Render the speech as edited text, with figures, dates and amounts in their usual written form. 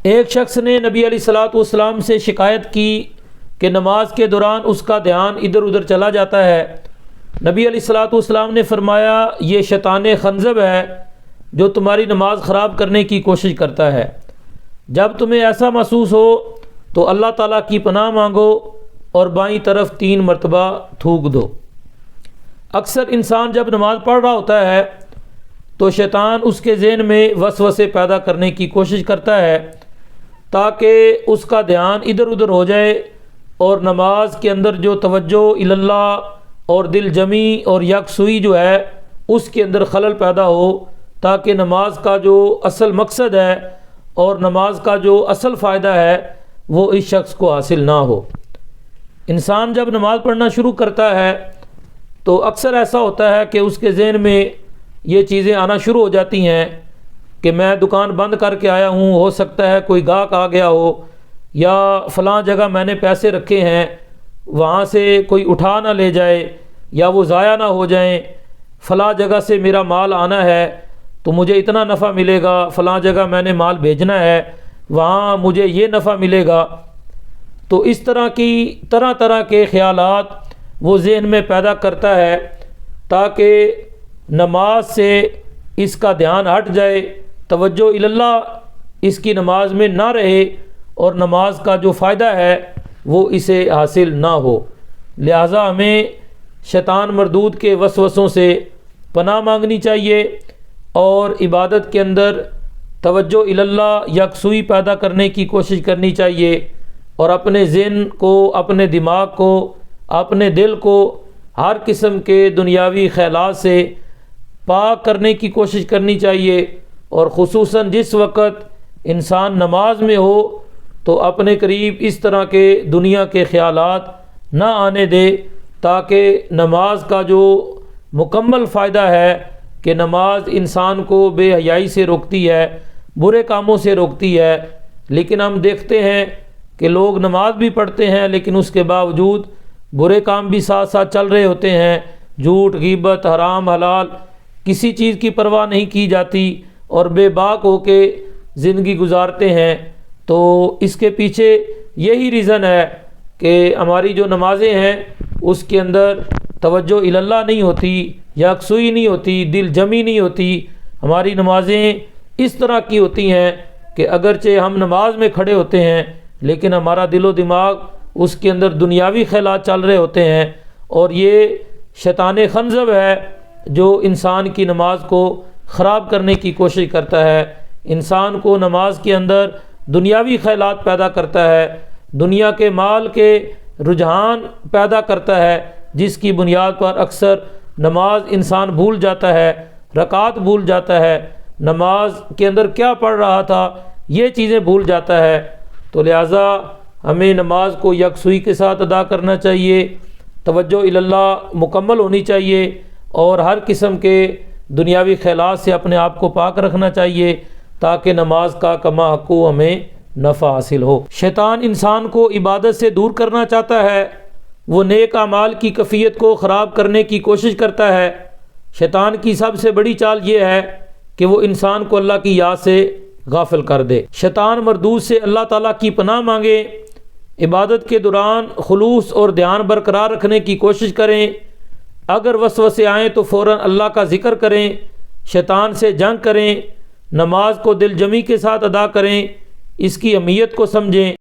ایک شخص نے نبی علیہ الصلوۃ والسلام سے شکایت کی کہ نماز کے دوران اس کا دھیان ادھر ادھر چلا جاتا ہے۔ نبی علیہ الصلوۃ والسلام نے فرمایا یہ شیطان خنزب ہے جو تمہاری نماز خراب کرنے کی کوشش کرتا ہے۔ جب تمہیں ایسا محسوس ہو تو اللہ تعالیٰ کی پناہ مانگو اور بائیں طرف 3 مرتبہ تھوک دو۔ اکثر انسان جب نماز پڑھ رہا ہوتا ہے تو شیطان اس کے ذہن میں وسوسے پیدا کرنے کی کوشش کرتا ہے تاکہ اس کا دھیان ادھر ادھر ہو جائے اور نماز کے اندر جو توجہ اللہ اور دل جمی اور یکسوئی جو ہے اس کے اندر خلل پیدا ہو، تاکہ نماز کا جو اصل مقصد ہے اور نماز کا جو اصل فائدہ ہے وہ اس شخص کو حاصل نہ ہو۔ انسان جب نماز پڑھنا شروع کرتا ہے تو اکثر ایسا ہوتا ہے کہ اس کے ذہن میں یہ چیزیں آنا شروع ہو جاتی ہیں کہ میں دکان بند کر کے آیا ہوں، ہو سکتا ہے کوئی گاہک آ گیا ہو، یا فلاں جگہ میں نے پیسے رکھے ہیں وہاں سے کوئی اٹھا نہ لے جائے یا وہ ضائع نہ ہو جائیں، فلاں جگہ سے میرا مال آنا ہے تو مجھے اتنا نفع ملے گا، فلاں جگہ میں نے مال بھیجنا ہے وہاں مجھے یہ نفع ملے گا۔ تو اس طرح کی طرح طرح کے خیالات وہ ذہن میں پیدا کرتا ہے تاکہ نماز سے اس کا دھیان ہٹ جائے، توجہ اللہ اس کی نماز میں نہ رہے اور نماز کا جو فائدہ ہے وہ اسے حاصل نہ ہو۔ لہٰذا ہمیں شیطان مردود کے وسوسوں سے پناہ مانگنی چاہیے اور عبادت کے اندر توجہ اللہ یکسوئی پیدا کرنے کی کوشش کرنی چاہیے، اور اپنے ذہن کو، اپنے دماغ کو، اپنے دل کو ہر قسم کے دنیاوی خیالات سے پاک کرنے کی کوشش کرنی چاہیے، اور خصوصاً جس وقت انسان نماز میں ہو تو اپنے قریب اس طرح کے دنیا کے خیالات نہ آنے دے، تاکہ نماز کا جو مکمل فائدہ ہے کہ نماز انسان کو بے حیائی سے روکتی ہے، برے کاموں سے روکتی ہے۔ لیکن ہم دیکھتے ہیں کہ لوگ نماز بھی پڑھتے ہیں لیکن اس کے باوجود برے کام بھی ساتھ ساتھ چل رہے ہوتے ہیں، جھوٹ، غیبت، حرام حلال، کسی چیز کی پرواہ نہیں کی جاتی اور بے باک ہو کے زندگی گزارتے ہیں۔ تو اس کے پیچھے یہی ریزن ہے کہ ہماری جو نمازیں ہیں اس کے اندر توجہ اللہ نہیں ہوتی، یکسوئی نہیں ہوتی، دل جمی نہیں ہوتی۔ ہماری نمازیں اس طرح کی ہوتی ہیں کہ اگرچہ ہم نماز میں کھڑے ہوتے ہیں لیکن ہمارا دل و دماغ اس کے اندر دنیاوی خیالات چل رہے ہوتے ہیں، اور یہ شیطان خنزب ہے جو انسان کی نماز کو خراب کرنے کی کوشش کرتا ہے، انسان کو نماز کے اندر دنیاوی خیالات پیدا کرتا ہے، دنیا کے مال کے رجحان پیدا کرتا ہے، جس کی بنیاد پر اکثر نماز انسان بھول جاتا ہے، رکعات بھول جاتا ہے، نماز کے اندر کیا پڑھ رہا تھا یہ چیزیں بھول جاتا ہے۔ تو لہٰذا ہمیں نماز کو یکسوئی کے ساتھ ادا کرنا چاہیے، توجہ اللہ مکمل ہونی چاہیے، اور ہر قسم کے دنیاوی خیالات سے اپنے آپ کو پاک رکھنا چاہیے تاکہ نماز کا کما حق ہمیں نفع حاصل ہو۔ شیطان انسان کو عبادت سے دور کرنا چاہتا ہے، وہ نیک اعمال کی کیفیت کو خراب کرنے کی کوشش کرتا ہے۔ شیطان کی سب سے بڑی چال یہ ہے کہ وہ انسان کو اللہ کی یاد سے غافل کر دے۔ شیطان مردود سے اللہ تعالیٰ کی پناہ مانگیں، عبادت کے دوران خلوص اور دھیان برقرار رکھنے کی کوشش کریں، اگر وسوسے آئیں تو فوراً اللہ کا ذکر کریں، شیطان سے جنگ کریں، نماز کو دل جمی کے ساتھ ادا کریں، اس کی اہمیت کو سمجھیں۔